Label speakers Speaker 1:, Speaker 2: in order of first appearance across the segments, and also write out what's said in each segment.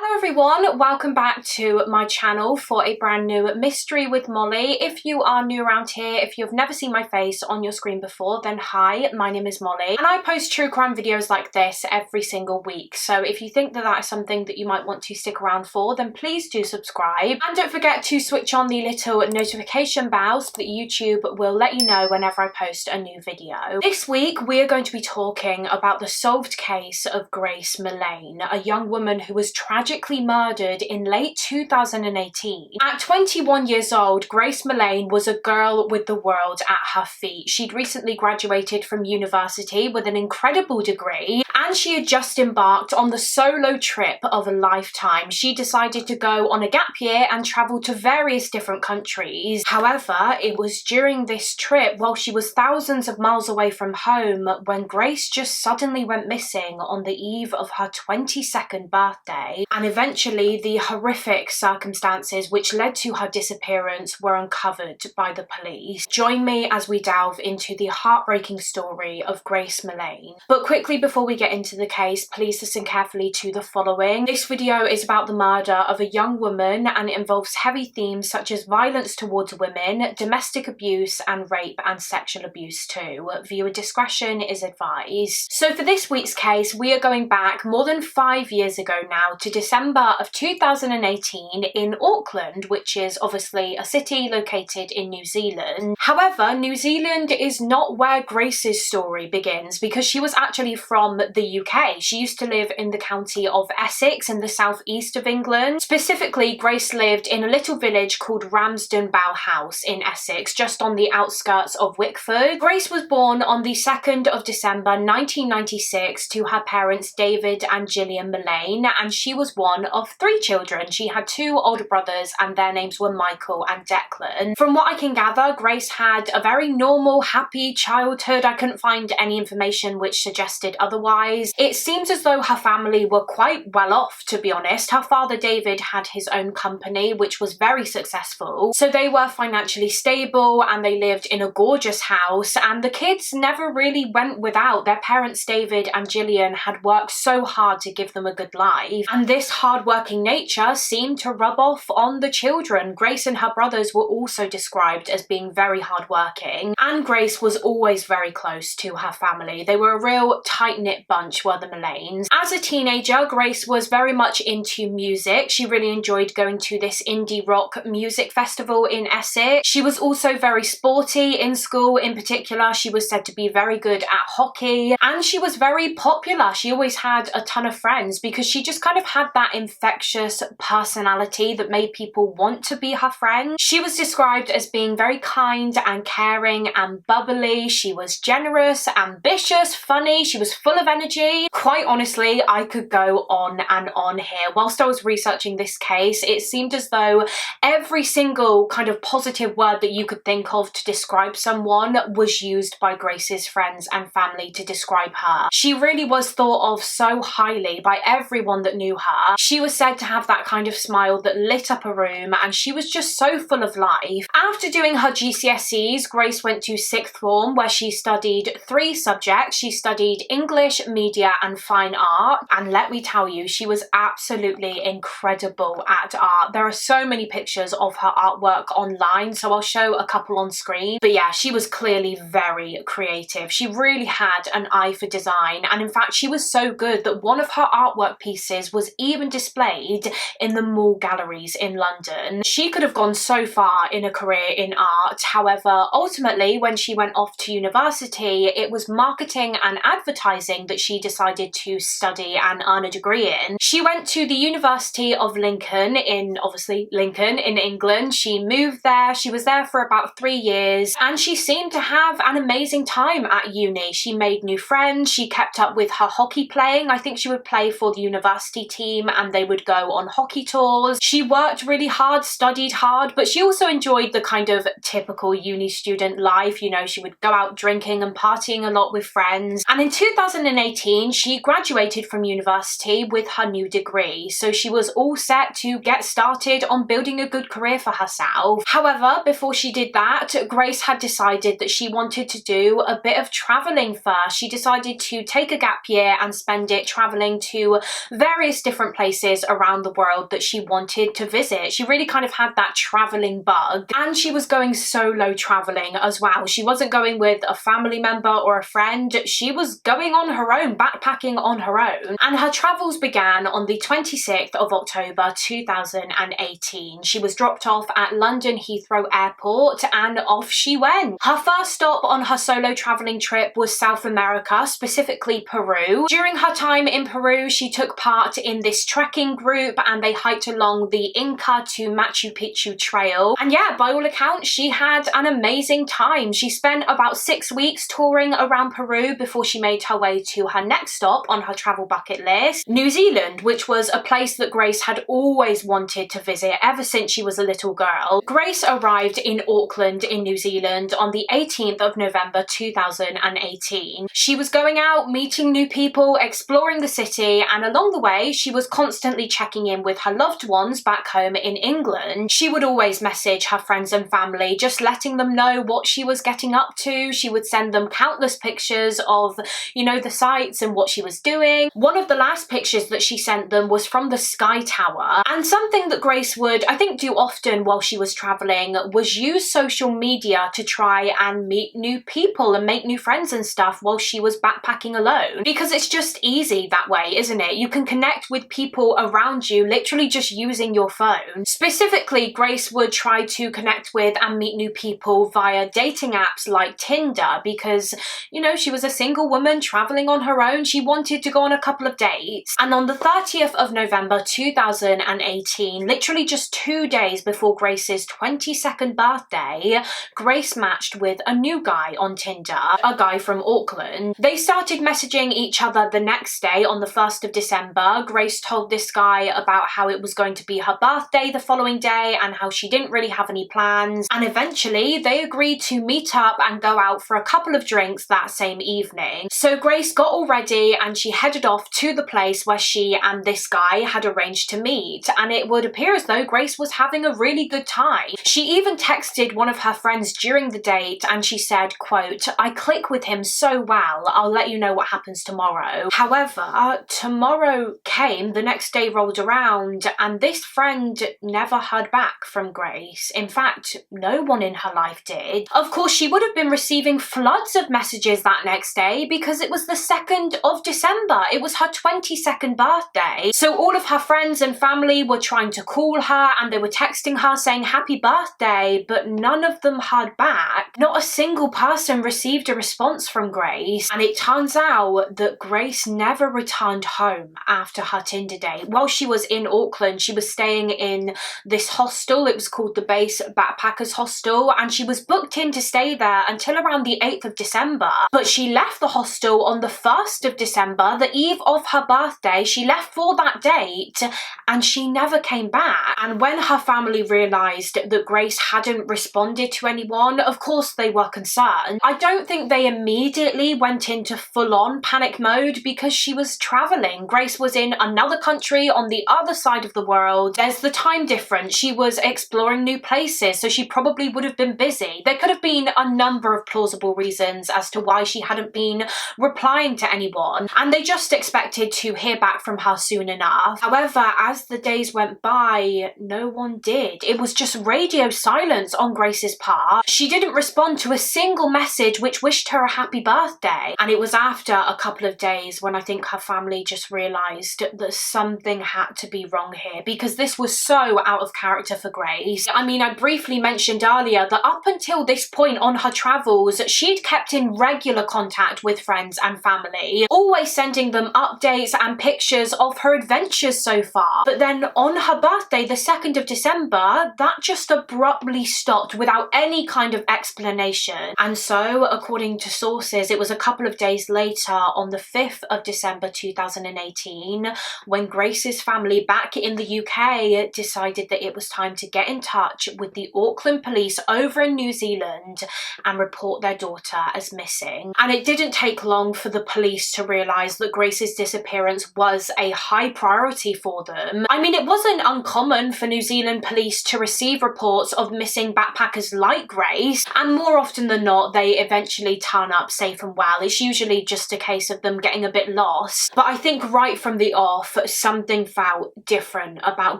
Speaker 1: Hello everyone, welcome back to my channel for a brand new mystery with Mollie. If you are new around here, if you've never seen my face on your screen before, then hi, my name is Mollie and I post true crime videos like this every single week. So if you think that that is something that you might want to stick around for, then please do subscribe and don't forget to switch on the little notification bell so that YouTube will let you know whenever I post a new video. This week we are going to be talking about the solved case of Grace Millane, a young woman who was tragically murdered in late 2018. At 21 years old, Grace Millane was a girl with the world at her feet. She'd recently graduated from university with an incredible degree and she had just embarked on the solo trip of a lifetime. She decided to go on a gap year and travel to various different countries. However, it was during this trip, while she was thousands of miles away from home, when Grace just suddenly went missing on the eve of her 22nd birthday. And eventually the horrific circumstances which led to her disappearance were uncovered by the police. Join me as we delve into the heartbreaking story of Grace Millane. But quickly before we get into the case, please listen carefully to the following. This video is about the murder of a young woman and it involves heavy themes such as violence towards women, domestic abuse and rape and sexual abuse too. Viewer discretion is advised. So for this week's case, we are going back more than 5 years ago now to December of 2018 in Auckland, which is obviously a city located in New Zealand. However, New Zealand is not where Grace's story begins because she was actually from the UK. She used to live in the county of Essex in the southeast of England. Specifically, Grace lived in a little village called Ramsden Bow House in Essex, just on the outskirts of Wickford. Grace was born on the 2nd of December 1996 to her parents David and Gillian Millane, and she was one of 3 children. She had 2 older brothers and their names were Michael and Declan. From what I can gather, Grace had a very normal, happy childhood. I couldn't find any information which suggested otherwise. It seems as though her family were quite well off, to be honest. Her father David had his own company which was very successful, so they were financially stable and they lived in a gorgeous house, and the kids never really went without. Their parents David and Gillian had worked so hard to give them a good life, and this hard-working nature seemed to rub off on the children. Grace and her brothers were also described as being very hard-working, and Grace was always very close to her family. They were a real tight-knit bunch, were the Millanes. As a teenager, Grace was very much into music. She really enjoyed going to this indie rock music festival in Essex. She was also very sporty in school. In particular, she was said to be very good at hockey, and she was very popular. She always had a ton of friends because she just kind of had that infectious personality that made people want to be her friend. She was described as being very kind and caring and bubbly. She was generous, ambitious, funny. She was full of energy. Quite honestly, I could go on and on here. Whilst I was researching this case, it seemed as though every single kind of positive word that you could think of to describe someone was used by Grace's friends and family to describe her. She really was thought of so highly by everyone that knew her. She was said to have that kind of smile that lit up a room, and she was just so full of life. After doing her GCSEs, Grace went to 6th form where she studied 3 subjects. She studied English, media and fine art, and let me tell you, she was absolutely incredible at art. There are so many pictures of her artwork online, so I'll show a couple on screen, but yeah, she was clearly very creative. She really had an eye for design, and in fact she was so good that one of her artwork pieces was even displayed in the Mall galleries in London. She could have gone so far in a career in art. However, ultimately when she went off to university, it was marketing and advertising that she decided to study and earn a degree in. She went to the University of Lincoln in, obviously, Lincoln in England. She moved there. She was there for about 3 years and she seemed to have an amazing time at uni. She made new friends. She kept up with her hockey playing. I think she would play for the university team and they would go on hockey tours. She worked really hard, studied hard, but she also enjoyed the kind of typical uni student life. You know, she would go out drinking and partying a lot with friends. And in 2018, she graduated from university with her new degree. So she was all set to get started on building a good career for herself. However, before she did that, Grace had decided that she wanted to do a bit of traveling first. She decided to take a gap year and spend it traveling to various different different places around the world that she wanted to visit. She really kind of had that traveling bug, and she was going solo traveling as well. She wasn't going with a family member or a friend. She was going on her own, backpacking on her own. And her travels began on the 26th of October 2018. She was dropped off at London Heathrow Airport and off she went. Her first stop on her solo traveling trip was South America, specifically Peru. During her time in Peru, she took part in this trekking group and they hiked along the Inca to Machu Picchu trail. And yeah, by all accounts, she had an amazing time. She spent about 6 weeks touring around Peru before she made her way to her next stop on her travel bucket list, New Zealand, which was a place that Grace had always wanted to visit ever since she was a little girl. Grace arrived in Auckland in New Zealand on the 18th of November 2018. She was going out, meeting new people, exploring the city, and along the way, she was constantly checking in with her loved ones back home in England. She would always message her friends and family, just letting them know what she was getting up to. She would send them countless pictures of, you know, the sights and what she was doing. One of the last pictures that she sent them was from the Sky Tower. And something that Grace would, I think, do often while she was traveling was use social media to try and meet new people and make new friends and stuff while she was backpacking alone. Because it's just easy that way, isn't it? You can connect with people around you literally just using your phone. Specifically, Grace would try to connect with and meet new people via dating apps like Tinder because, you know, she was a single woman traveling on her own. She wanted to go on a couple of dates. And on the 30th of November 2018, literally just 2 days before Grace's 22nd birthday, Grace matched with a new guy on Tinder, a guy from Auckland. They started messaging each other the next day on the 1st of December. Grace told this guy about how it was going to be her birthday the following day and how she didn't really have any plans. And eventually they agreed to meet up and go out for a couple of drinks that same evening. So Grace got all ready and she headed off to the place where she and this guy had arranged to meet. And it would appear as though Grace was having a really good time. She even texted one of her friends during the date and she said, quote, "I click with him so well, I'll let you know what happens tomorrow." However, tomorrow came, the next day rolled around, and this friend never heard back from Grace. In fact, no one in her life did. Of course, she would have been receiving floods of messages that next day because it was the 2nd of December. It was her 22nd birthday. So all of her friends and family were trying to call her and they were texting her saying happy birthday, but none of them heard back. Not a single person received a response from Grace, and it turns out that Grace never returned home after her Tinder date. While she was in Auckland, she was staying in this hostel. It was called the Base Backpackers Hostel, and she was booked in to stay there until around the 8th of December. But she left the hostel on the 1st of December, the eve of her birthday. She left for that date and she never came back. And when her family realised that Grace hadn't responded to anyone, of course they were concerned. I don't think they immediately went into full-on panic mode because she was travelling. Grace was in another country on the other side of the world. There's the time difference. She was exploring new places, so she probably would have been busy. There could have been a number of plausible reasons as to why she hadn't been replying to anyone, and they just expected to hear back from her soon enough. However, as the days went by, no one did. It was just radio silence on Grace's part. She didn't respond to a single message which wished her a happy birthday. And it was after a couple of days when I think her family just realised that something had to be wrong here, because this was so out of character for Grace. I mean, I briefly mentioned earlier that up until this point on her travels, she'd kept in regular contact with friends and family, always sending them updates and pictures of her adventures so far. But then on her birthday, the 2nd of December, that just abruptly stopped without any kind of explanation. And so, according to sources, it was a couple of days later, on the 5th of December 2018, when Grace's family back in the UK decided that it was time to get in touch with the Auckland police over in New Zealand and report their daughter as missing. And it didn't take long for the police to realise that Grace's disappearance was a high priority for them. I mean, it wasn't uncommon for New Zealand police to receive reports of missing backpackers like Grace, and more often than not, they eventually turn up safe and well. It's usually just a case of them getting a bit lost. But I think right from the off, something felt different about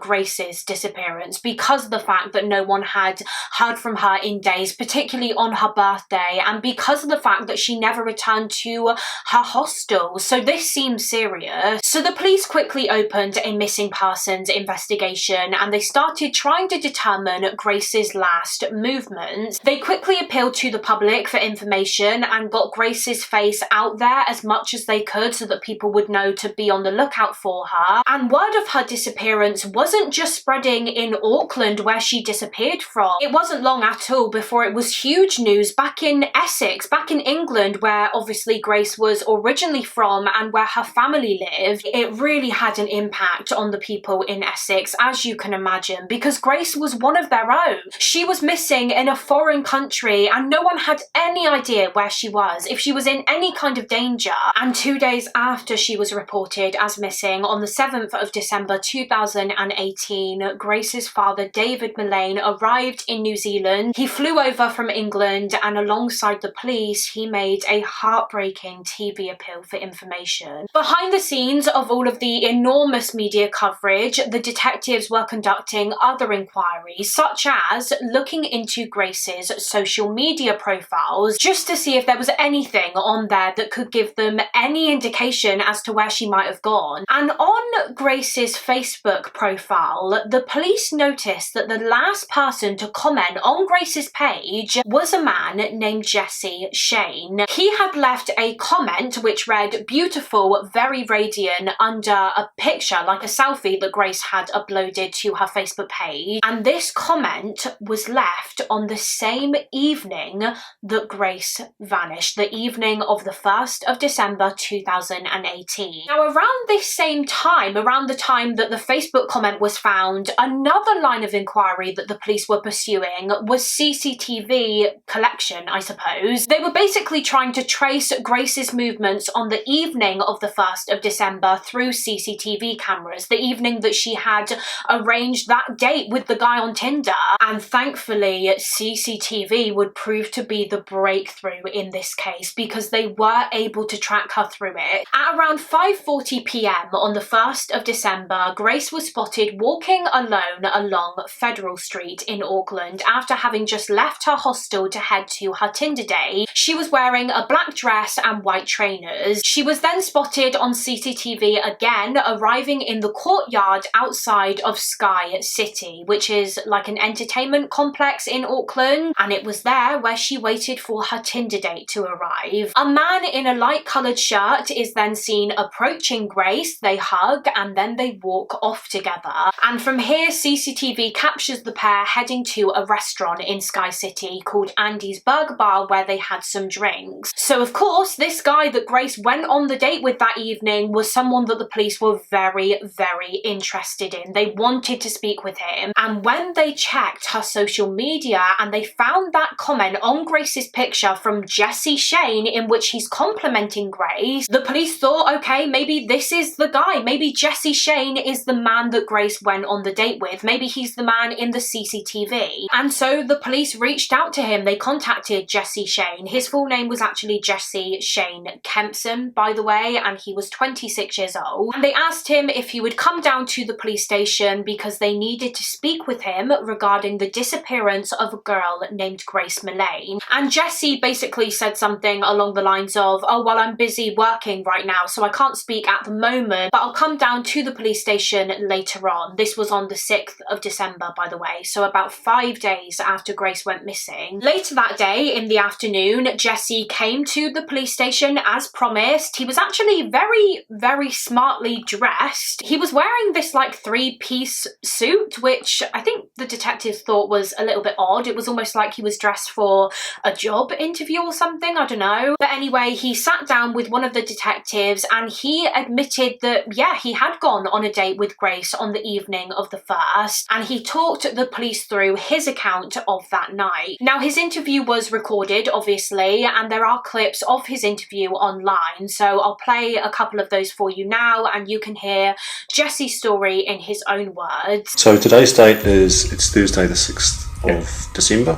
Speaker 1: Grace's disappearance because of the fact that no one had heard from her in days, particularly on her birthday, and because of the fact that she never returned to her hostel. So this seemed serious. So the police quickly opened a missing persons investigation and they started trying to determine Grace's last movements. They quickly appealed to the public for information and got Grace's face out there as much as they could so that people would know to be on the lookout for her. And word of her disappearance wasn't just spreading in Auckland, where she disappeared from. It wasn't long at all before it was huge news back in Essex, back in England, where obviously Grace was originally from and where her family lived. It really had an impact on the people in Essex, as you can imagine, because Grace was one of their own. She was missing in a foreign country and no one had any idea where she was, if she was in any kind of danger. And 2 days after she was reported as missing, on the 7th of December 2018, Grace's father, David Millane, arrived in New Zealand. He flew over from England and alongside the police, he made a heartbreaking TV appeal for information. Behind the scenes of all of the enormous media coverage, the detectives were conducting other inquiries, such as looking into Grace's social media profiles, just to see if there was anything on there that could give them any indication as to where she might have gone. And on Grace's Facebook profile, the police noticed that the last person to comment on Grace's page was a man named Jesse Shane. He had left a comment which read, "Beautiful, very radiant," under a picture, like a selfie that Grace had uploaded to her Facebook page. And this comment was left on the same evening that Grace vanished, the evening of the 1st of December 2018. Now, around this same time, around the time that the Facebook comment was found, another line of inquiry that the police were pursuing was CCTV collection, I suppose. They were basically trying to trace Grace's movements on the evening of the 1st of December through CCTV cameras, the evening that she had arranged that date with the guy on Tinder. And thankfully, CCTV would prove to be the breakthrough in this case because they were able to track her through it. At around 5:40 p.m. on the 1st of December, Grace was spotted walking alone along Federal Street in Auckland after having just left her hostel to head to her Tinder date. She was wearing a black dress and white trainers. She was then spotted on CCTV again, arriving in the courtyard outside of Sky City, which is like an entertainment complex in Auckland, and it was there where she waited for her Tinder date to arrive. A man in a light-coloured shirt is then seen approaching Grace. They hug and then they walk off together. And from here, CCTV captures the pair heading to a restaurant in Sky City called Andy's Burger Bar, where they had some drinks. So of course, this guy that Grace went on the date with that evening was someone that the police were very, very interested in. They wanted to speak with him. And when they checked her social media and they found that comment on Grace's picture from Jesse Shane in which he's complimenting Grace, the police thought, okay, maybe this is the guy. Maybe Jesse Shane is the man that Grace went on the date with. Maybe he's the man in the CCTV. And so the police reached out to him. They contacted Jesse Shane. His full name was actually Jesse Shane Kempson, by the way, and he was 26 years old. And they asked him if he would come down to the police station because they needed to speak with him regarding the disappearance of a girl named Grace Millane. And Jesse basically said something along the lines of, "Oh, well, I'm busy working right now, so I can't speak at the moment, but I'll come down to the police station later on." This was on the 6th of December, by the way, so about 5 days after Grace went missing. Later that day, in the afternoon, Jesse came to the police station as promised. He was actually very, very smartly dressed. He was wearing this like 3-piece suit, which I think the detectives thought was a little bit odd. It was almost like he was dressed for a job interview or something, I don't know. But anyway, he sat down with one of the detectives and he admitted that, yeah, he had gone on a date with Grace on the evening of the 1st, and he talked the police through his account of that night. Now, his interview was recorded, obviously, and there are clips of his interview online, so I'll play a couple of those for you now and you can hear Jesse's story in his own words.
Speaker 2: So today's date is, it's Thursday the 6th of December.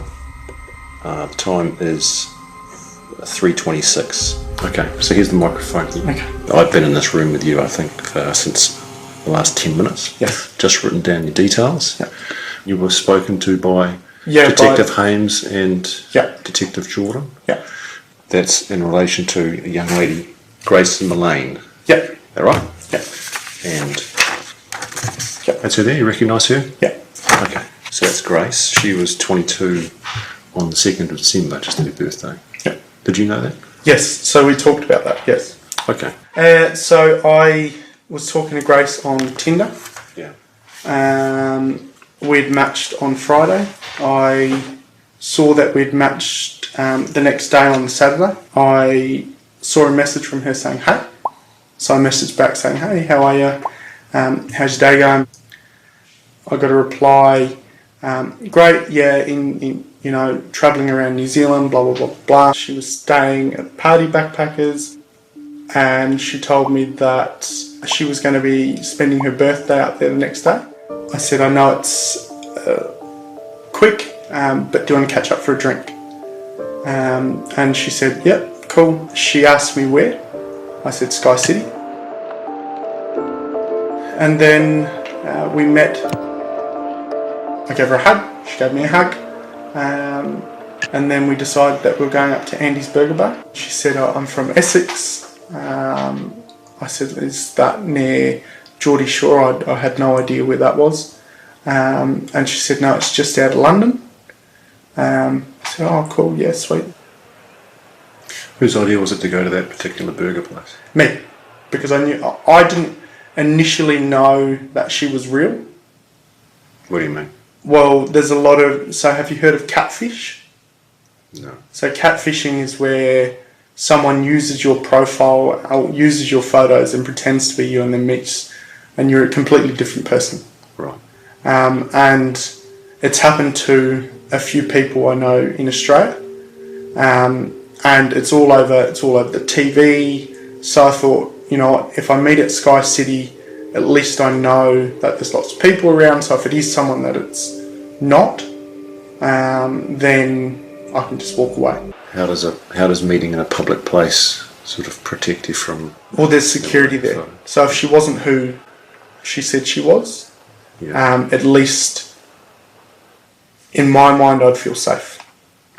Speaker 2: The time is 3:26. Okay, so here's the microphone. Okay. I've been in this room with you, I think, since the last 10 minutes.
Speaker 3: Yes.
Speaker 2: Just written down your details.
Speaker 3: Yeah.
Speaker 2: You were spoken to by
Speaker 3: Yeah,
Speaker 2: Detective Hames and
Speaker 3: Yeah.
Speaker 2: Detective Jordan.
Speaker 3: Yeah.
Speaker 2: That's in relation to a young lady, Grace Millane.
Speaker 3: Yeah.
Speaker 2: Is that right?
Speaker 3: Yeah.
Speaker 2: And
Speaker 3: Yeah.
Speaker 2: that's her there. You recognise her?
Speaker 3: Yeah.
Speaker 2: Okay. So that's Grace. She was 22 on the 2nd of December, just her birthday.
Speaker 3: Yeah.
Speaker 2: Did you know that?
Speaker 3: Yes. So we talked about that. Yes.
Speaker 2: Okay.
Speaker 3: So I was talking to Grace on Tinder.
Speaker 2: Yeah.
Speaker 3: We'd matched on Friday. I saw that we'd matched the next day on Saturday. I saw a message from her saying, hey. So I messaged back saying, hey, how are you? How's your day going? I got a reply, great, yeah, in travelling around New Zealand, blah, blah, blah, blah. She was staying at Party Backpackers, and she told me that she was going to be spending her birthday out there the next day. I said, I know it's quick, but do you want to catch up for a drink? And she said, yep, cool. She asked me where. I said, Sky City. And then we met. I gave her a hug. She gave me a hug. And then we decided that we were going up to Andy's Burger Bar. She said, oh, I'm from Essex. I said, is that near Geordie Shore? I had no idea where that was. And she said, no, it's just out of London. I said, oh, cool, yeah, sweet.
Speaker 2: Whose idea was it to go to that particular burger place?
Speaker 3: Me. Because I didn't initially know that she was real.
Speaker 2: What do you mean?
Speaker 3: Well, there's a lot of... So have you heard of catfish?
Speaker 2: No.
Speaker 3: So catfishing is where someone uses your profile, or uses your photos and pretends to be you and then meets, and you're a completely different person.
Speaker 2: Right.
Speaker 3: And it's happened to a few people I know in Australia. And it's all over the TV. So I thought, you know what, if I meet at Sky City, at least I know that there's lots of people around. So if it is someone that it's not, then I can just walk away.
Speaker 2: How does meeting in a public place sort of protect you from...
Speaker 3: Well, there's security there. So if she wasn't who she said she was,
Speaker 2: Yeah.
Speaker 3: at least in my mind, I'd feel safe.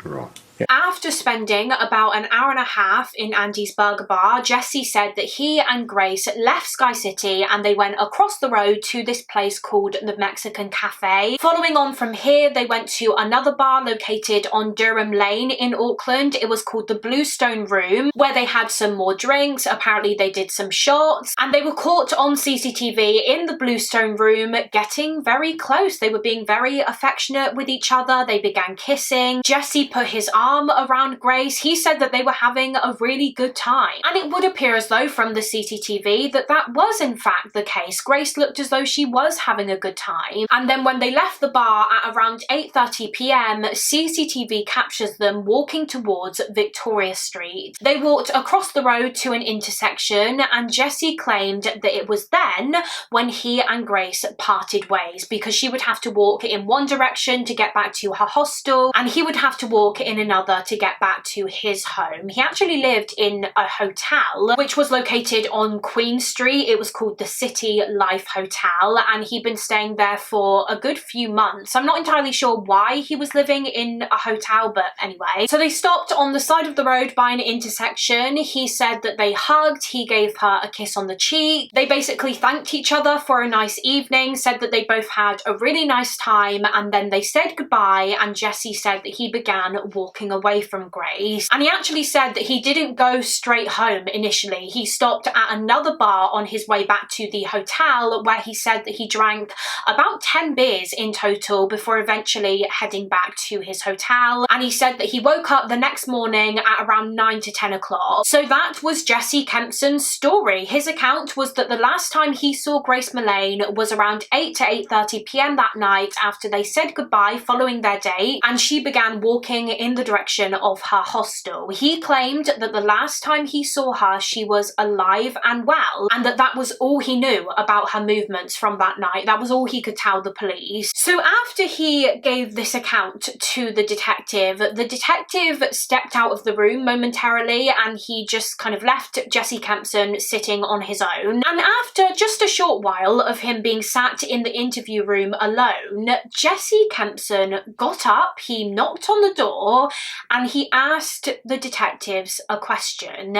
Speaker 2: Right.
Speaker 1: After spending about an hour and a half in Andy's Burger Bar, Jesse said that he and Grace left Sky City and they went across the road to this place called the Mexican Cafe. Following on from here, they went to another bar located on Durham Lane in Auckland. It was called the Bluestone Room, where they had some more drinks. Apparently they did some shots, and they were caught on CCTV in the Bluestone Room getting very close. They were being very affectionate with each other. They began kissing. Jesse put his arm around Grace. He said that they were having a really good time, and it would appear as though from the CCTV that was in fact the case. Grace looked as though she was having a good time, and then when they left the bar at around 8:30 p.m, CCTV captures them walking towards Victoria Street. They walked across the road to an intersection, and Jesse claimed that it was then when he and Grace parted ways, because she would have to walk in one direction to get back to her hostel, and he would have to walk in another to get back to his home. He actually lived in a hotel which was located on Queen Street. It was called the City Life Hotel, and he'd been staying there for a good few months. I'm not entirely sure why he was living in a hotel, but anyway. So they stopped on the side of the road by an intersection. He said that they hugged. He gave her a kiss on the cheek. They basically thanked each other for a nice evening, said that they both had a really nice time, and then they said goodbye, and Jesse said that he began walking away from Grace. And he actually said that he didn't go straight home initially. He stopped at another bar on his way back to the hotel, where he said that he drank about 10 beers in total before eventually heading back to his hotel. And he said that he woke up the next morning at around 9 to 10 o'clock. So that was Jesse Kempson's story. His account was that the last time he saw Grace Millane was around 8 to 8:30 p.m. that night after they said goodbye following their date, and she began walking in the direction version of her hostel. He claimed that the last time he saw her, she was alive and well, and that was all he knew about her movements from that night. That was all he could tell the police. So after he gave this account to the detective stepped out of the room momentarily, and he just kind of left Jesse Kempson sitting on his own. And after just a short while of him being sat in the interview room alone, Jesse Kempson got up, he knocked on the door, and he asked the detectives a question.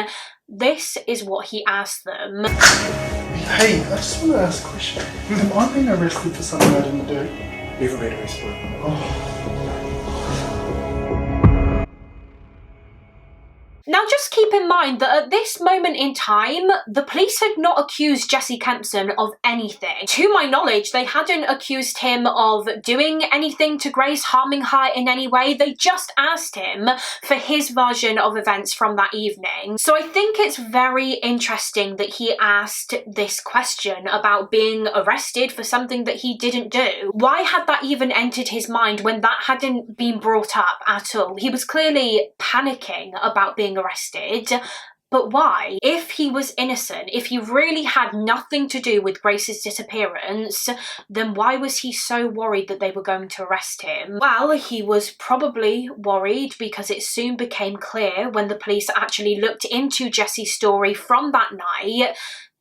Speaker 1: This is what he asked them.
Speaker 3: Hey, I just want to ask a question. Have I been arrested for something I didn't do?
Speaker 4: You've been arrested.
Speaker 3: Oh.
Speaker 1: Now just keep in mind that at this moment in time, the police had not accused Jesse Kempson of anything. To my knowledge, they hadn't accused him of doing anything to Grace, harming her in any way. They just asked him for his version of events from that evening. So I think it's very interesting that he asked this question about being arrested for something that he didn't do. Why had that even entered his mind when that hadn't been brought up at all? He was clearly panicking about being arrested, but why? If he was innocent, if he really had nothing to do with Grace's disappearance, then why was he so worried that they were going to arrest him? Well, he was probably worried because it soon became clear when the police actually looked into Jesse's story from that night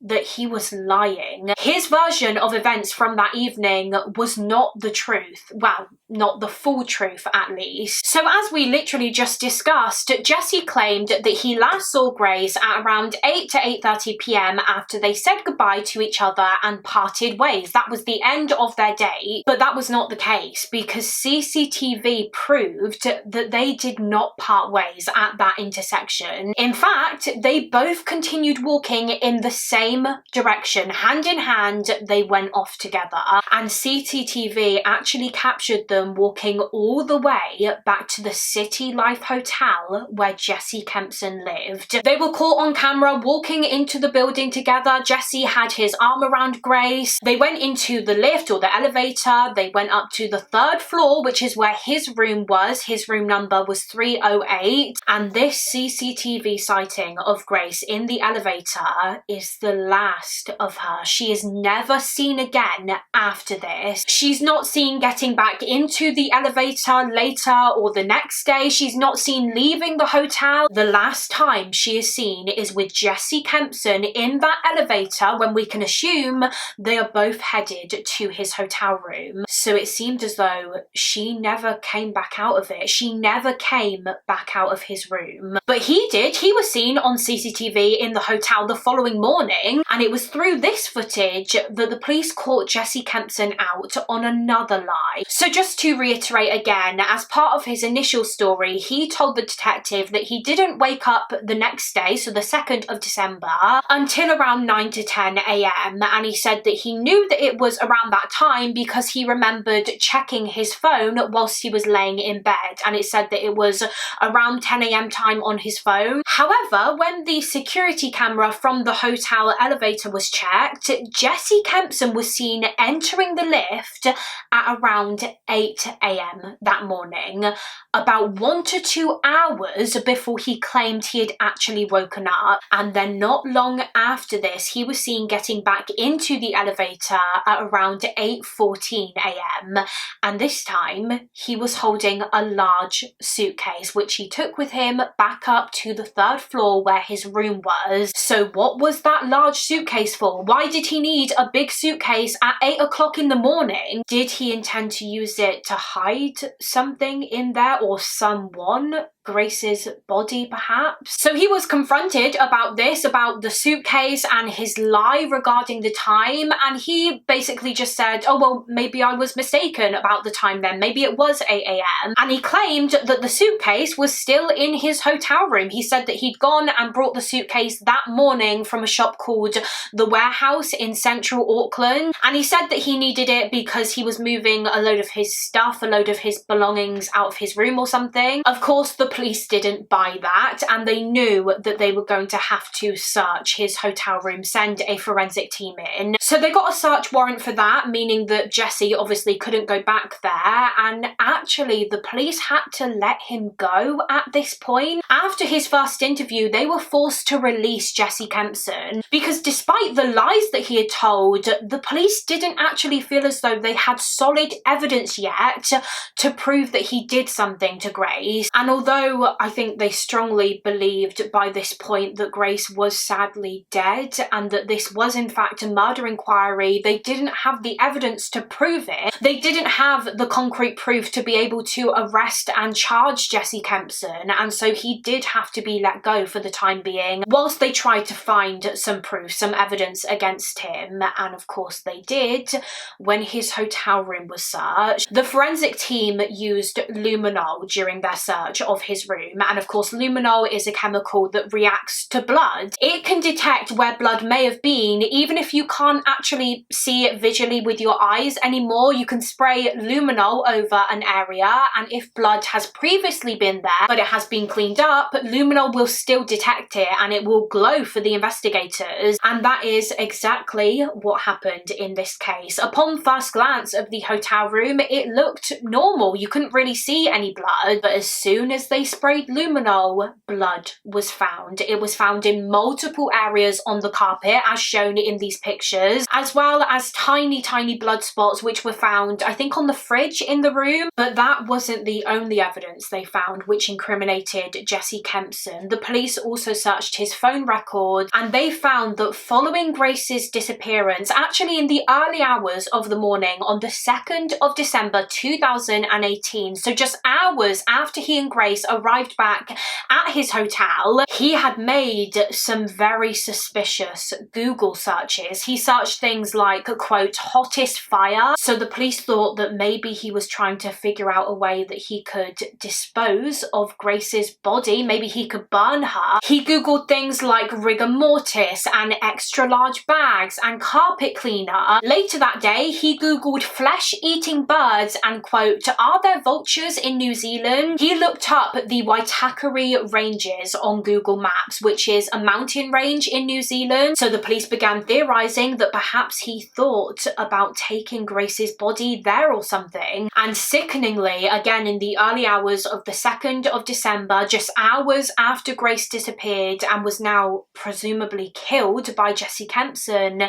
Speaker 1: that he was lying. His version of events from that evening was not the truth. Well, not the full truth at least. So as we literally just discussed, Jesse claimed that he last saw Grace at around 8 to 8:30 p.m. after they said goodbye to each other and parted ways. That was the end of their date, but that was not the case because CCTV proved that they did not part ways at that intersection. In fact, they both continued walking in the same direction, hand in hand. They went off together, and CCTV actually captured them walking all the way back to the City Life Hotel where Jesse Kempson lived. They were caught on camera walking into the building together. Jesse had his arm around Grace. They went into the lift or the elevator. They went up to the 3rd floor, which is where his room was. His room number was 308, and this CCTV sighting of Grace in the elevator is the last of her. She is never seen again after this. She's not seen getting back into the elevator later or the next day. She's not seen leaving the hotel. The last time she is seen is with Jesse Kempson in that elevator when we can assume they are both headed to his hotel room. So it seemed as though she never came back out of it. She never came back out of his room. But he did. He was seen on CCTV in the hotel the following morning, and it was through this footage that the police caught Jesse Kempson out on another lie. So just to reiterate again, as part of his initial story, he told the detective that he didn't wake up the next day, so the 2nd of December, until around 9 to 10 a.m. And he said that he knew that it was around that time because he remembered checking his phone whilst he was laying in bed, and it said that it was around 10 a.m. time on his phone. However, when the security camera from the hotel elevator was checked, Jesse Kempson was seen entering the lift at around 8 a.m. that morning, about 1 to 2 hours before he claimed he had actually woken up. And then not long after this, he was seen getting back into the elevator at around 8:14 a.m. And this time he was holding a large suitcase, which he took with him back up to the 3rd floor where his room was. So what was that large suitcase for? Why did he need a big suitcase at 8 o'clock in the morning? Did he intend to use it to hide something in there or someone? Grace's body, perhaps? So he was confronted about this, about the suitcase and his lie regarding the time, and he basically just said, oh well, maybe I was mistaken about the time then, maybe it was 8 a.m. And he claimed that the suitcase was still in his hotel room. He said that he'd gone and brought the suitcase that morning from a shop called The Warehouse in central Auckland, and he said that he needed it because he was moving a load of his stuff, a load of his belongings out of his room or something. Of course, the police didn't buy that, and they knew that they were going to have to search his hotel room, send a forensic team in. So they got a search warrant for that, meaning that Jesse obviously couldn't go back there, and actually the police had to let him go at this point. After his first interview, they were forced to release Jesse Kempson because despite the lies that he had told, the police didn't actually feel as though they had solid evidence yet to prove that he did something to Grace. And although I think they strongly believed by this point that Grace was sadly dead and that this was in fact a murder inquiry, they didn't have the evidence to prove it. They didn't have the concrete proof to be able to arrest and charge Jesse Kempson, and so he did have to be let go for the time being whilst they tried to find some proof, some evidence against him. And of course they did when his hotel room was searched. The forensic team used luminol during their search of his room, and of course luminol is a chemical that reacts to blood. It can detect where blood may have been even if you can't actually see it visually with your eyes anymore. You can spray luminol over an area, and if blood has previously been there but it has been cleaned up, luminol will still detect it and it will glow for the investigators. And that is exactly what happened in this case. Upon first glance of the hotel room, it looked normal. You couldn't really see any blood, but as soon as they sprayed luminol, blood was found. It was found in multiple areas on the carpet as shown in these pictures, as well as tiny blood spots which were found I think on the fridge in the room. But that wasn't the only evidence they found which incriminated Jesse Kempson. The police also searched his phone records, and they found that following Grace's disappearance, actually in the early hours of the morning on the 2nd of December 2018, so just hours after he and Grace arrived back at his hotel, he had made some very suspicious Google searches. He searched things like, quote, hottest fire. So the police thought that maybe he was trying to figure out a way that he could dispose of Grace's body. Maybe he could burn her. He Googled things like rigor mortis and extra large bags and carpet cleaner. Later that day, he Googled flesh-eating birds and, quote, are there vultures in New Zealand? He looked up the Waitakere Ranges on Google Maps, which is a mountain range in New Zealand. So the police began theorizing that perhaps he thought about taking Grace's body there or something. And sickeningly, again in the early hours of the 2nd of December, just hours after Grace disappeared and was now presumably killed by Jesse Kempson,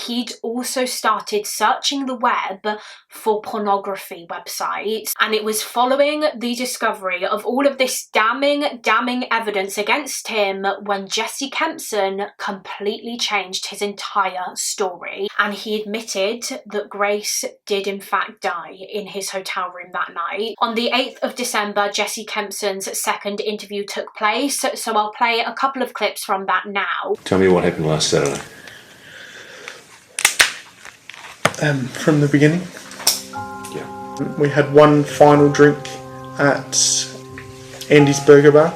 Speaker 1: he'd also started searching the web for pornography websites. And it was following the discovery of all of this damning evidence against him when Jesse Kempson completely changed his entire story. And he admitted that Grace did in fact die in his hotel room that night. On the 8th of December, Jesse Kempson's second interview took place, so I'll play a couple of clips from that now.
Speaker 2: Tell me what happened last Saturday.
Speaker 3: From the beginning,
Speaker 2: Yeah.
Speaker 3: we had one final drink at Andy's Burger Bar,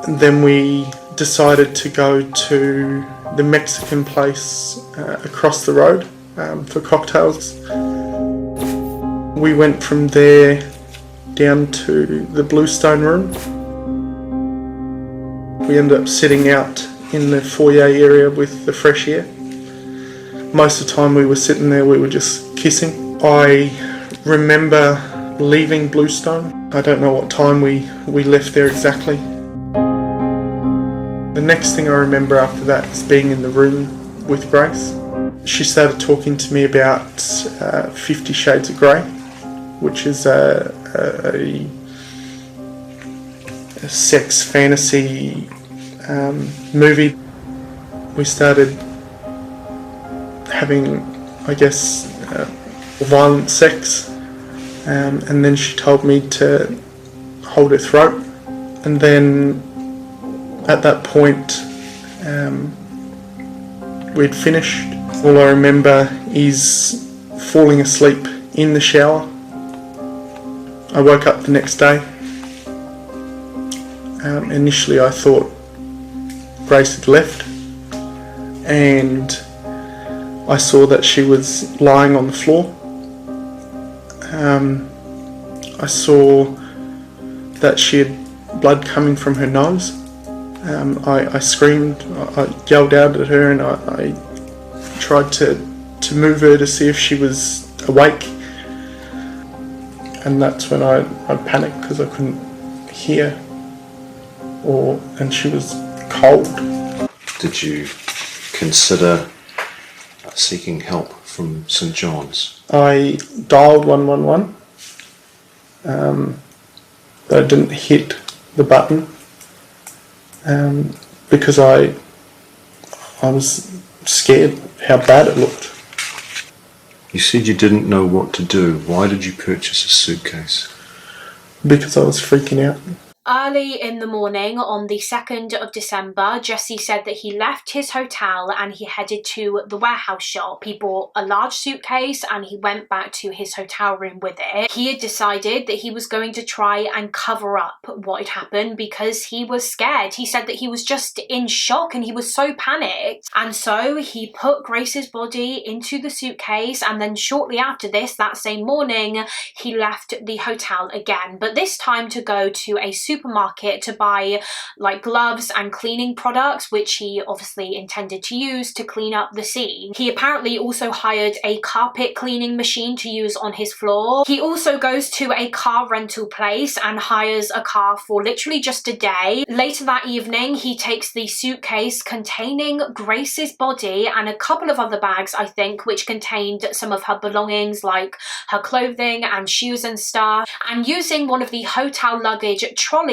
Speaker 3: and then we decided to go to the Mexican place across the road for cocktails. We went from there down to the Bluestone room. We ended up sitting out in the foyer area with the fresh air. Most of the time we were sitting there, we were just kissing. I remember leaving Bluestone. I don't know what time we left there exactly. The next thing I remember after that is being in the room with Grace. She started talking to me about 50 Shades of Grey, which is a sex fantasy movie. We started having, I guess, violent sex, and then she told me to hold her throat, and then at that point we'd finished. All I remember is falling asleep in the shower. I woke up the next day. Initially I thought Grace had left, and I saw that she was lying on the floor. I saw that she had blood coming from her nose. I screamed, I yelled out at her, and I tried to move her to see if she was awake. And that's when I panicked because I couldn't hear, and she was cold.
Speaker 2: Did you consider seeking help from St John's?
Speaker 3: I dialed 111, but I didn't hit the button because I was scared how bad it looked.
Speaker 2: You said you didn't know what to do. Why did you purchase a suitcase?
Speaker 3: Because I was freaking out.
Speaker 1: Early in the morning on the 2nd of December, Jesse said that he left his hotel and he headed to the warehouse shop. He bought a large suitcase and he went back to his hotel room with it. He had decided that he was going to try and cover up what had happened because he was scared. He said that he was just in shock and he was so panicked. And so he put Grace's body into the suitcase, and then shortly after this, that same morning, he left the hotel again, but this time to go to a supermarket to buy like gloves and cleaning products, which he obviously intended to use to clean up the scene. He apparently also hired a carpet cleaning machine to use on his floor. He also goes to a car rental place and hires a car for literally just a day. Later that evening, he takes the suitcase containing Grace's body and a couple of other bags, I think, which contained some of her belongings like her clothing and shoes and stuff, and using one of the hotel luggage trolleys,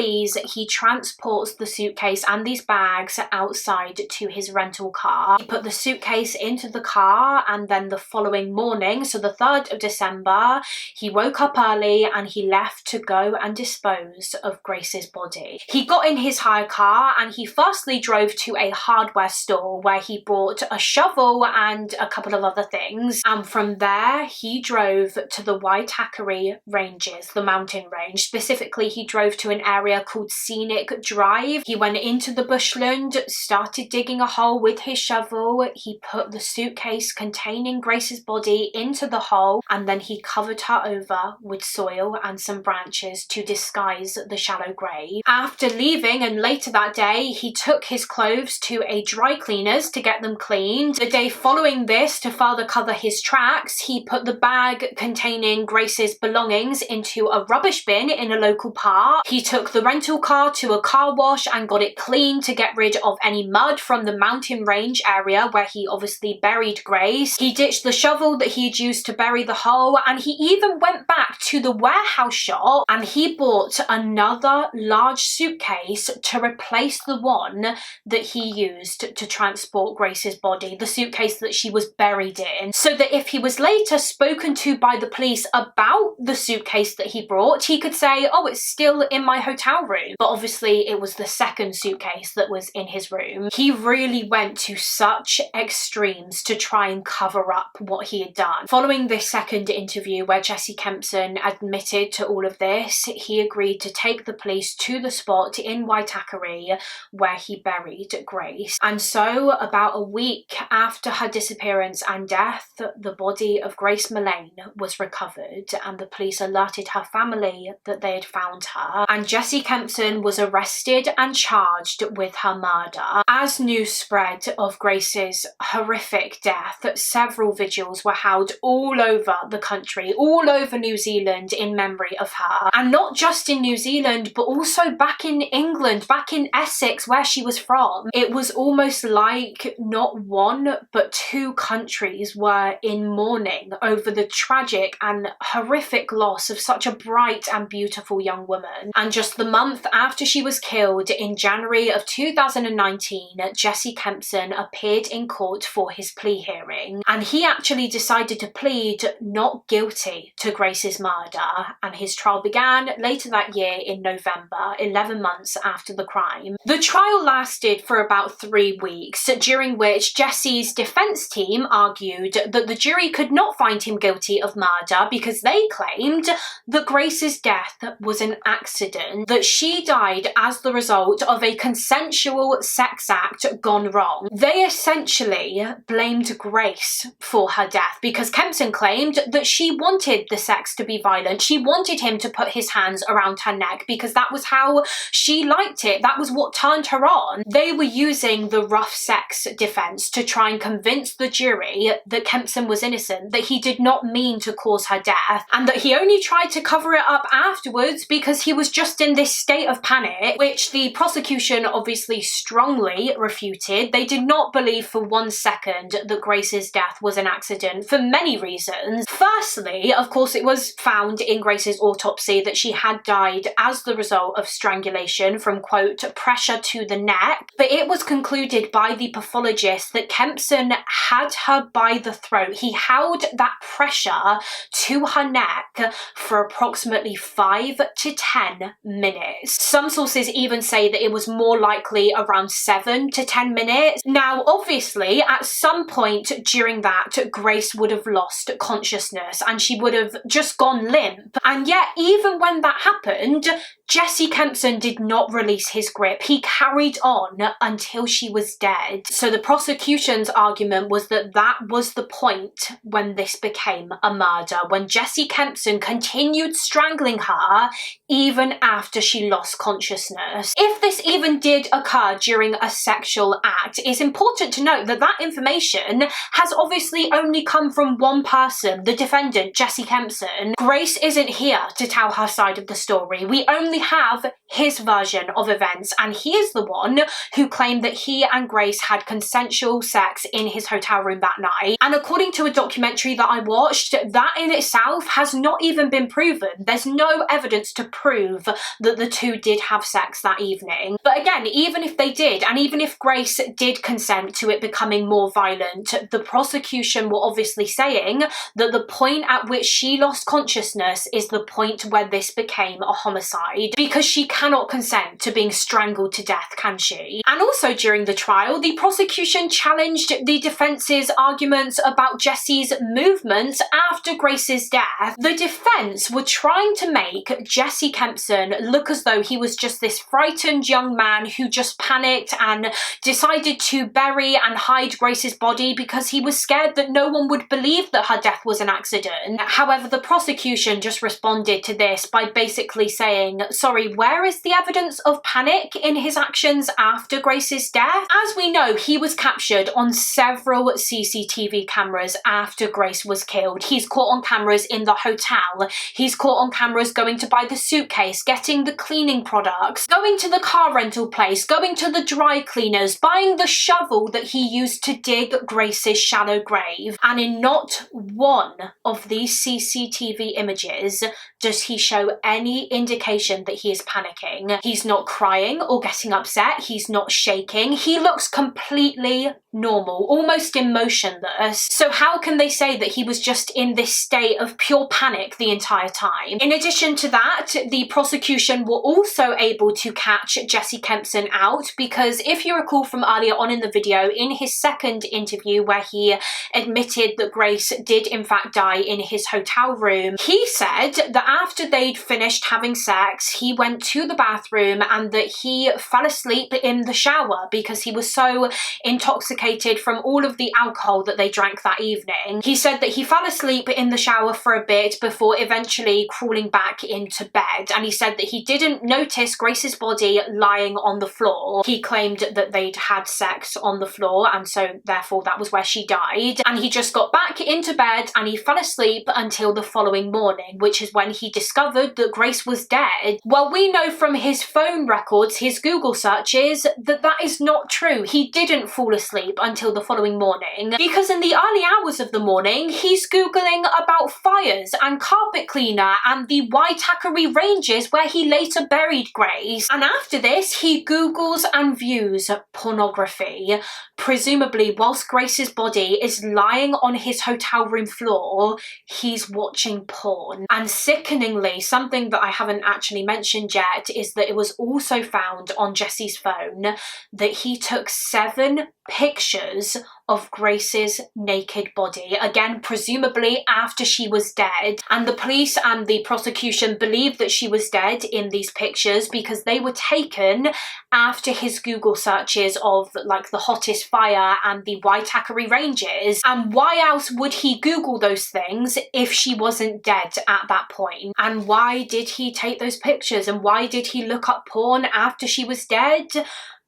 Speaker 1: he transports the suitcase and these bags outside to his rental car. He put the suitcase into the car, and then the following morning, so the 3rd of December, he woke up early and he left to go and dispose of Grace's body. He got in his hire car and he firstly drove to a hardware store where he bought a shovel and a couple of other things, and from there he drove to the Waitakere Ranges, the mountain range. Specifically, he drove to an area called Scenic Drive. He went into the bushland, started digging a hole with his shovel. He put the suitcase containing Grace's body into the hole, and then he covered her over with soil and some branches to disguise the shallow grave. After leaving, and later that day, he took his clothes to a dry cleaner's to get them cleaned. The day following this, to further cover his tracks, he put the bag containing Grace's belongings into a rubbish bin in a local park. He took the rental car to a car wash and got it cleaned to get rid of any mud from the mountain range area where he obviously buried Grace. He ditched the shovel that he'd used to bury the hole, and he even went back to the warehouse shop and he bought another large suitcase to replace the one that he used to transport Grace's body, the suitcase that she was buried in, so that if he was later spoken to by the police about the suitcase that he brought, he could say, oh, it's still in my hotel room. But obviously it was the second suitcase that was in his room. He really went to such extremes to try and cover up what he had done. Following this second interview where Jesse Kempson admitted to all of this, he agreed to take the police to the spot in Waitakere where he buried Grace. And so about a week after her disappearance and death, the body of Grace Millane was recovered, and the police alerted her family that they had found her, and Jesse Kempson was arrested and charged with her murder. As news spread of Grace's horrific death, several vigils were held all over the country, all over New Zealand, in memory of her. And not just in New Zealand, but also back in England, back in Essex, where she was from. It was almost like not one, but two countries were in mourning over the tragic and horrific loss of such a bright and beautiful young woman. And just the month after she was killed, in January of 2019, Jesse Kempson appeared in court for his plea hearing, and he actually decided to plead not guilty to Grace's murder, and his trial began later that year in November, 11 months after the crime. The trial lasted for about 3 weeks, during which Jesse's defense team argued that the jury could not find him guilty of murder because they claimed that Grace's death was an accident, argument that she died as the result of a consensual sex act gone wrong. They essentially blamed Grace for her death because Kempson claimed that she wanted the sex to be violent. She wanted him to put his hands around her neck because that was how she liked it. That was what turned her on. They were using the rough sex defense to try and convince the jury that Kempson was innocent, that he did not mean to cause her death, and that he only tried to cover it up afterwards because he was just in this state of panic, which the prosecution obviously strongly refuted. They did not believe for 1 second that Grace's death was an accident for many reasons. Firstly, of course, it was found in Grace's autopsy that she had died as the result of strangulation from, quote, pressure to the neck, but it was concluded by the pathologist that Kempson had her by the throat. He held that pressure to her neck for approximately 5 to 10 minutes. Some sources even say that it was more likely around 7 to 10 minutes. Now, obviously, at some point during that, Grace would have lost consciousness and she would have just gone limp. And yet, even when that happened, Jesse Kempson did not release his grip. He carried on until she was dead. So the prosecution's argument was that that was the point when this became a murder, when Jesse Kempson continued strangling her even after she lost consciousness. If this even did occur during a sexual act, it's important to note that that information has obviously only come from one person, the defendant, Jesse Kempson. Grace isn't here to tell her side of the story. We only have his version of events, and he is the one who claimed that he and Grace had consensual sex in his hotel room that night. And according to a documentary that I watched, that in itself has not even been proven. There's no evidence to prove that the two did have sex that evening. But again, even if they did, and even if Grace did consent to it becoming more violent, the prosecution were obviously saying that the point at which she lost consciousness is the point where this became a homicide, because she cannot consent to being strangled to death, can she? And also during the trial, the prosecution challenged the defence's arguments about Jesse's movements after Grace's death. The defense were trying to make Jesse Kempson look as though he was just this frightened young man who just panicked and decided to bury and hide Grace's body because he was scared that no one would believe that her death was an accident. However, the prosecution just responded to this by basically saying, sorry, where is the evidence of panic in his actions after Grace's death? As we know, he was captured on several CCTV cameras after Grace was killed. He's caught on cameras in the hotel. He's caught on cameras going to buy the suitcase, getting the cleaning products, going to the car rental place, going to the dry cleaners, buying the shovel that he used to dig Grace's shallow grave. And in not one of these CCTV images does he show any indication that he is panicking. He's not crying or getting upset. He's not shaking. He looks completely normal, almost emotionless. So how can they say that he was just in this state of pure panic the entire time? In addition to that, the prosecution were also able to catch Jesse Kempson out because if you recall from earlier on in the video, in his second interview where he admitted that Grace did in fact die in his hotel room, he said that after they'd finished having sex, he went to the bathroom and that he fell asleep in the shower because he was so intoxicated from all of the alcohol that they drank that evening. He said that he fell asleep in the shower for a bit before eventually crawling back into bed, and he said that he didn't notice Grace's body lying on the floor. He claimed that they'd had sex on the floor and so therefore that was where she died, and he just got back into bed and he fell asleep until the following morning, which is when he discovered that Grace was dead. Well, we know from his phone records, his Google searches, that that is not true. He didn't fall asleep until the following morning because in the early hours of the morning, he's Googling about fires and carpet cleaner and the Waitakere Ranges where he later buried Grace. And after this, he Googles and views pornography. Presumably, whilst Grace's body is lying on his hotel room floor, he's watching porn. And sickeningly, something that I haven't actually mentioned yet is that it was also found on Jesse's phone that he took 7 pictures of Grace's naked body, again presumably after she was dead. And the police and the prosecution believe that she was dead in these pictures because they were taken after his Google searches of like the hottest fire and the Waitakere Ranges. And why else would he Google those things if she wasn't dead at that point? And why did he take those pictures, and why did he look up porn after she was dead?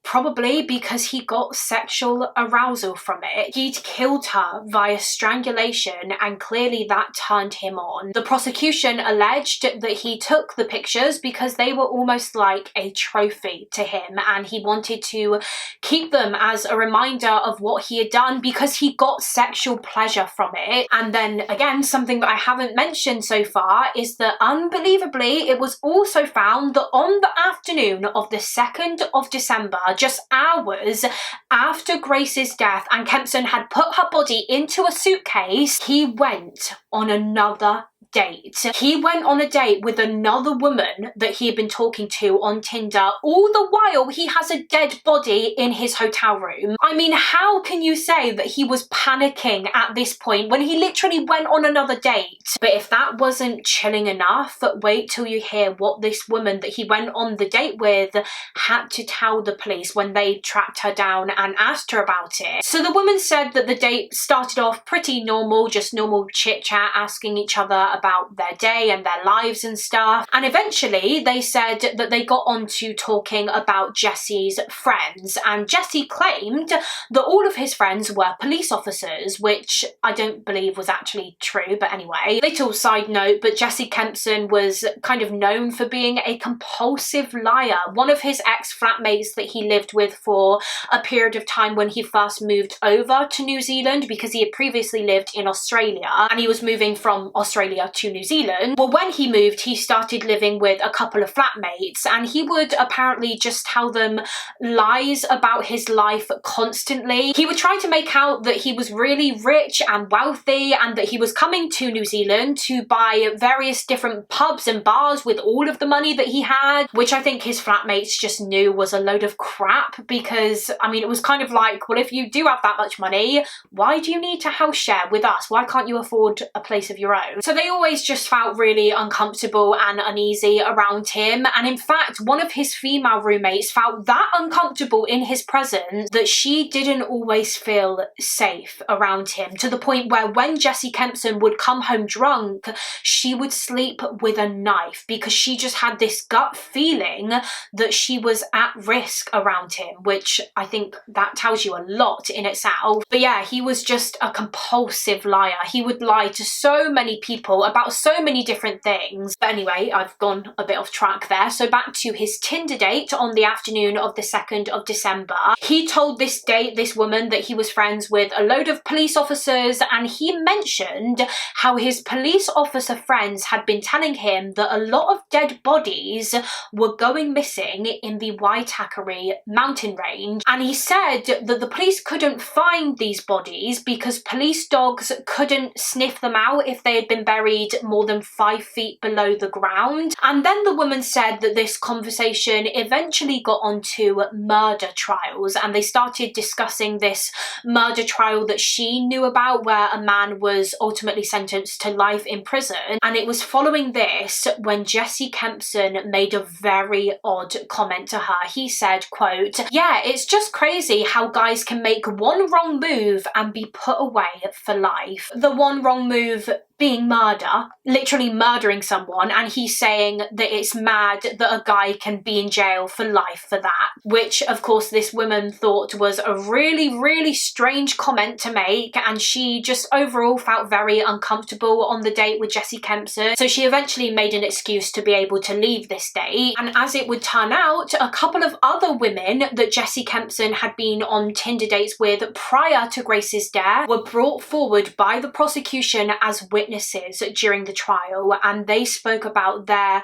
Speaker 1: Probably because he got sexual arousal from it. He'd killed her via strangulation, and clearly that turned him on. The prosecution alleged that he took the pictures because they were almost like a trophy to him, and he wanted to keep them as a reminder of what he had done because he got sexual pleasure from it. And then again, something that I haven't mentioned so far is that unbelievably, it was also found that on the afternoon of the 2nd of December, just hours after Grace's death and Kempson had put her body into a suitcase, he went on another date. He went on a date with another woman that he had been talking to on Tinder, all the while he has a dead body in his hotel room. I mean, how can you say that he was panicking at this point when he literally went on another date? But if that wasn't chilling enough, wait till you hear what this woman that he went on the date with had to tell the police when they tracked her down and asked her about it. So the woman said that the date started off pretty normal, just normal chit chat, asking each other about their day and their lives and stuff. And eventually they said that they got on to talking about Jesse's friends, and Jesse claimed that all of his friends were police officers, which I don't believe was actually true, but anyway. Little side note, but Jesse Kempson was kind of known for being a compulsive liar. One of his ex-flatmates that he lived with for a period of time when he first moved over to New Zealand, because he had previously lived in Australia and he was moving from Australia to New Zealand. Well, when he moved, he started living with a couple of flatmates, and he would apparently just tell them lies about his life constantly. He would try to make out that he was really rich and wealthy and that he was coming to New Zealand to buy various different pubs and bars with all of the money that he had, which I think his flatmates just knew was a load of crap, because I mean, it was kind of like, well, if you do have that much money, why do you need to house share with us? Why can't you afford a place of your own? So they always just felt really uncomfortable and uneasy around him. And in fact, one of his female roommates felt that uncomfortable in his presence that she didn't always feel safe around him, to the point where when Jesse Kempson would come home drunk, she would sleep with a knife because she just had this gut feeling that she was at risk around him, which I think that tells you a lot in itself. But yeah, he was just a compulsive liar. He would lie to so many people about so many different things. But anyway, I've gone a bit off track there. So back to his Tinder date on the afternoon of the 2nd of December. He told this woman that he was friends with a load of police officers, and he mentioned how his police officer friends had been telling him that a lot of dead bodies were going missing in the Waitakere mountain range. And he said that the police couldn't find these bodies because police dogs couldn't sniff them out if they had been buried more than 5 feet below the ground. And then the woman said that this conversation eventually got onto murder trials, and they started discussing this murder trial that she knew about where a man was ultimately sentenced to life in prison. And it was following this when Jesse Kempson made a very odd comment to her. He said, quote, "Yeah, it's just crazy how guys can make one wrong move and be put away for life." The one wrong move being murder, literally murdering someone, and he's saying that it's mad that a guy can be in jail for life for that, which of course this woman thought was a really, really strange comment to make, and she just overall felt very uncomfortable on the date with Jesse Kempson. So she eventually made an excuse to be able to leave this date, and as it would turn out, a couple of other women that Jesse Kempson had been on Tinder dates with prior to Grace's death were brought forward by the prosecution as witnesses during the trial, and they spoke about their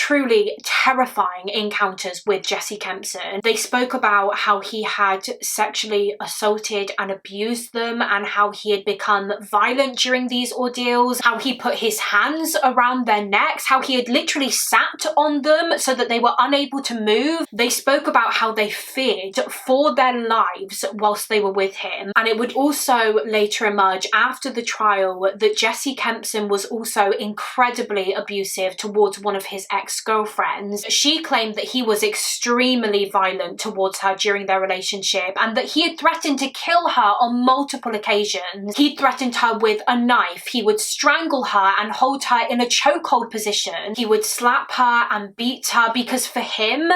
Speaker 1: truly terrifying encounters with Jesse Kempson. They spoke about how he had sexually assaulted and abused them, and how he had become violent during these ordeals, how he put his hands around their necks, how he had literally sat on them so that they were unable to move. They spoke about how they feared for their lives whilst they were with him. And it would also later emerge after the trial that Jesse Kempson was also incredibly abusive towards one of his ex-girlfriends. She claimed that he was extremely violent towards her during their relationship, and that he had threatened to kill her on multiple occasions. He threatened her with a knife. He would strangle her and hold her in a chokehold position. He would slap her and beat her, because for him,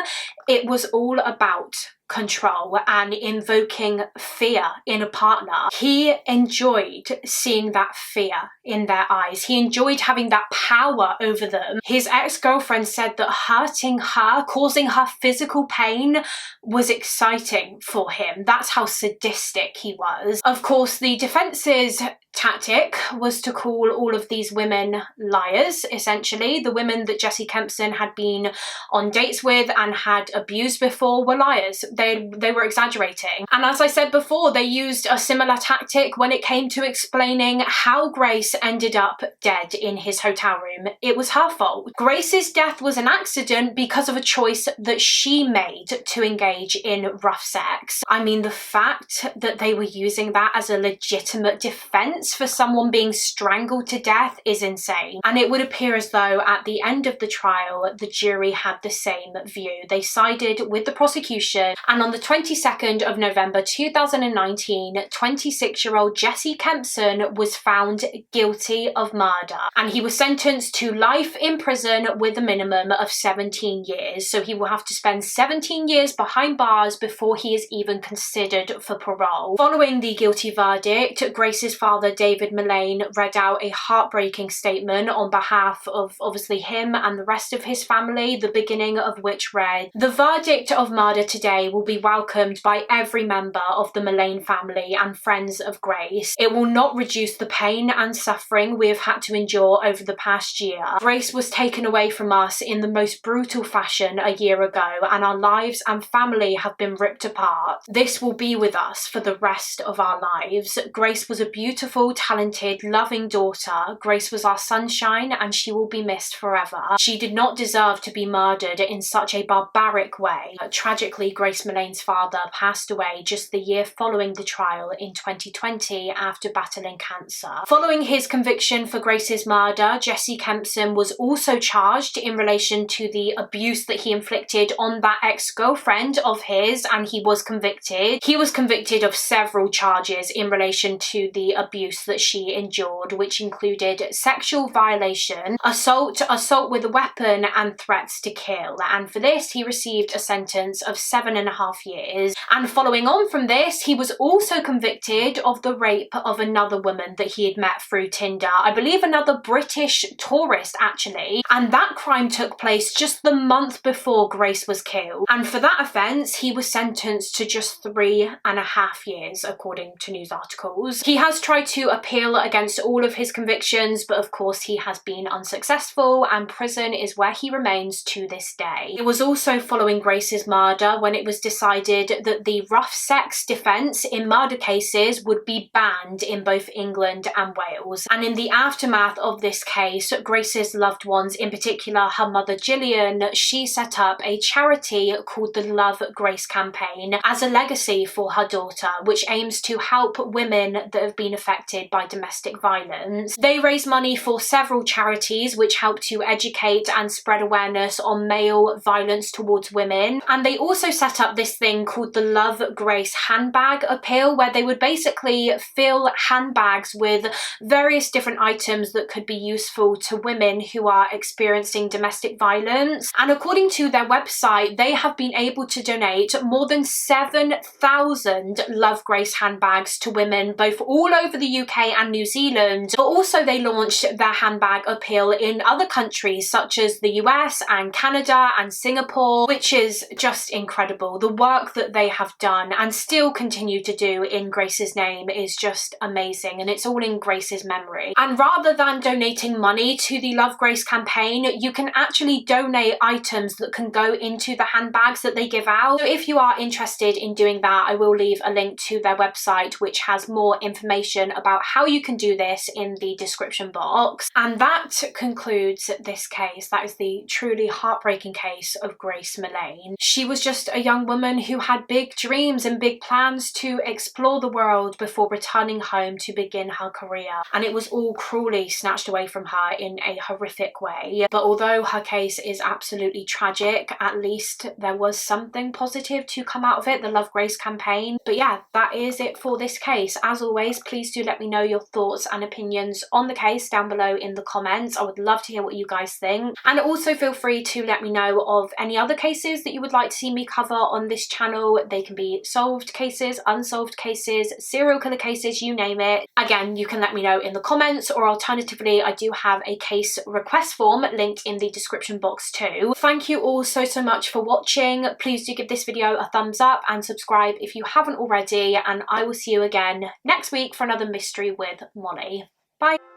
Speaker 1: it was all about control and invoking fear in a partner. He enjoyed seeing that fear in their eyes. He enjoyed having that power over them. His ex-girlfriend said that hurting her, causing her physical pain, was exciting for him. That's how sadistic he was. Of course, the defense's tactic was to call all of these women liars, essentially. The women that Jesse Kempson had been on dates with and had abused before were liars. They were exaggerating. And as I said before, they used a similar tactic when it came to explaining how Grace ended up dead in his hotel room. It was her fault. Grace's death was an accident because of a choice that she made to engage in rough sex. I mean, the fact that they were using that as a legitimate defense for someone being strangled to death is insane. And it would appear as though at the end of the trial, the jury had the same view. They sided with the prosecution, and on the 22nd of November 2019, 26-year-old Jesse Kempson was found guilty of murder, and he was sentenced to life in prison with a minimum of 17 years. So he will have to spend 17 years behind bars before he is even considered for parole. Following the guilty verdict, Grace's father, David Millane, read out a heartbreaking statement on behalf of obviously him and the rest of his family, the beginning of which read, "The verdict of murder today will be welcomed by every member of the Millane family and friends of Grace. It will not reduce the pain and suffering we have had to endure over the past year. Grace was taken away from us in the most brutal fashion a year ago, and our lives and family have been ripped apart. This will be with us for the rest of our lives. Grace was a beautiful, talented, loving daughter. Grace was our sunshine, and she will be missed forever. She did not deserve to be murdered in such a barbaric way." Tragically, Grace Millane's father passed away just the year following the trial in 2020 after battling cancer. Following his conviction for Grace's murder, Jesse Kempson was also charged in relation to the abuse that he inflicted on that ex-girlfriend of his, and he was convicted. He was convicted of several charges in relation to the abuse that she endured, which included sexual violation, assault with a weapon, and threats to kill. And for this, he received a sentence of 7.5 years. And following on from this, he was also convicted of the rape of another woman that he had met through Tinder. I believe another British tourist, actually. And that crime took place just the month before Grace was killed. And for that offence, he was sentenced to just 3.5 years, according to news articles. He has tried to appeal against all of his convictions, but of course he has been unsuccessful, and prison is where he remains to this day. It was also following Grace's murder when it was decided that the rough sex defence in murder cases would be banned in both England and Wales. And in the aftermath of this case, Grace's loved ones, in particular her mother Gillian, she set up a charity called the Love Grace campaign as a legacy for her daughter, which aims to help women that have been affected by domestic violence. They raise money for several charities which help to educate and spread awareness on male violence towards women. And they also set up this thing called the Love Grace handbag appeal, where they would basically fill handbags with various different items that could be useful to women who are experiencing domestic violence. And according to their website, they have been able to donate more than 7,000 Love Grace handbags to women both all over the the UK and New Zealand, but also they launched their handbag appeal in other countries such as the US and Canada and Singapore, which is just incredible. The work that they have done and still continue to do in Grace's name is just amazing, and it's all in Grace's memory. And rather than donating money to the Love Grace campaign, you can actually donate items that can go into the handbags that they give out. So if you are interested in doing that, I will leave a link to their website which has more information about how you can do this in the description box. And that concludes this case. That is the truly heartbreaking case of Grace Millane. She was just a young woman who had big dreams and big plans to explore the world before returning home to begin her career, and it was all cruelly snatched away from her in a horrific way. But although her case is absolutely tragic, at least there was something positive to come out of it, the Love Grace campaign. But yeah, that is it for this case. As always, please do let me know your thoughts and opinions on the case down below in the comments. I would love to hear what you guys think, and also feel free to let me know of any other cases that you would like to see me cover on this channel. They can be solved cases, unsolved cases, serial killer cases, you name it. Again, you can let me know in the comments, or alternatively I do have a case request form linked in the description box too. Thank you all so much for watching. Please do give this video a thumbs up and subscribe if you haven't already, and I will see you again next week for another mystery with Mollie. Bye.